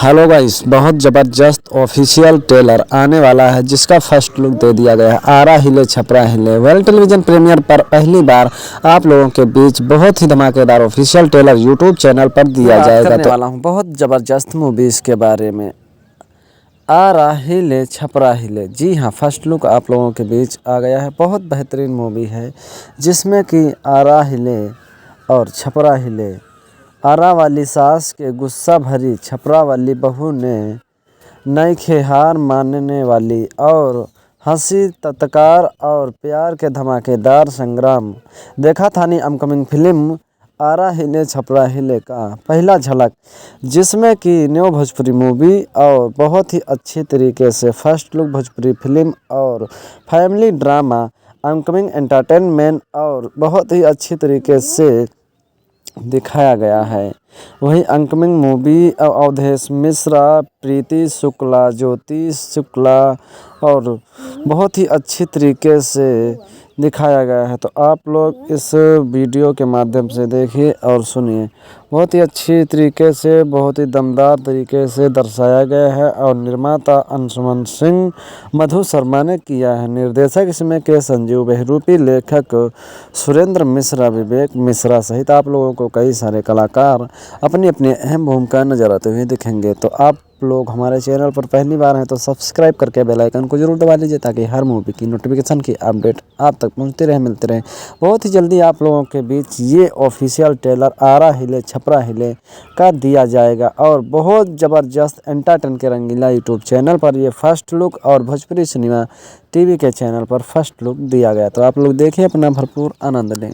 Hello guys, बहुत ज़बरदस्त official trailer आने वाला है जिसका फर्स्ट लुक दे दिया गया है। आरा हिले छपरा हिले वर्ल्ड टेलीविजन प्रीमियर पर पहली बार आप लोगों के बीच बहुत ही धमाकेदार ऑफिशियल ट्रेलर यूट्यूब चैनल पर दिया जाएगा। करने वाला हूँ बहुत ज़बरदस्त मूवीज़ के बारे में। आरा हिले छपरा हिले, जी हाँ, फर्स्ट लुक आप लोगों के बीच आ गया है। बहुत बेहतरीन मूवी है जिसमें कि आरा हिले और छपरा हिले। आरा वाली सास के गुस्सा भरी छपरा वाली बहू ने नईखे हार मानने वाली और हंसी तत्कार और प्यार के धमाकेदार संग्राम देखा था नी अपकमिंग फिल्म आरा हिले छपरा हिले का पहला झलक, जिसमें कि न्यू भोजपुरी मूवी और बहुत ही अच्छी तरीके से फर्स्ट लुक भोजपुरी फिल्म और फैमिली ड्रामा अपकमिंग एंटरटेनमेंट और बहुत ही अच्छी तरीके से दिखाया गया है। वहीं अपकमिंग मूवी अवधेश मिश्रा, प्रीति शुक्ला, ज्योति शुक्ला और बहुत ही अच्छी तरीके से दिखाया गया है। तो आप लोग इस वीडियो के माध्यम से देखिए और सुनिए। बहुत ही अच्छी तरीके से, बहुत ही दमदार तरीके से दर्शाया गया है और निर्माता अंशुमन सिंह मधु शर्मा ने किया है। निर्देशक इसमें के संजीव बहरूपी, लेखक सुरेंद्र मिश्रा, विवेक मिश्रा सहित आप लोगों को कई सारे कलाकार अपनी अपनी अहम भूमिका नजर आते हुए दिखेंगे। तो आप लोग हमारे चैनल पर पहली बार हैं तो सब्सक्राइब करके बेल आइकन को जरूर दबा लीजिए ताकि हर मूवी की नोटिफिकेशन की अपडेट आप तक पहुंचती रहे, मिलते रहे। बहुत ही जल्दी आप लोगों के बीच ये ऑफिशियल ट्रेलर आरा हिले छपरा हिले का दिया जाएगा और बहुत ज़बरदस्त एंटरटेन के रंगीला यूट्यूब चैनल पर ये फर्स्ट लुक और भोजपुरी सिनेमा टीवी के चैनल पर फर्स्ट लुक दिया गया। तो आप लोग देखिए, अपना भरपूर आनंद लें।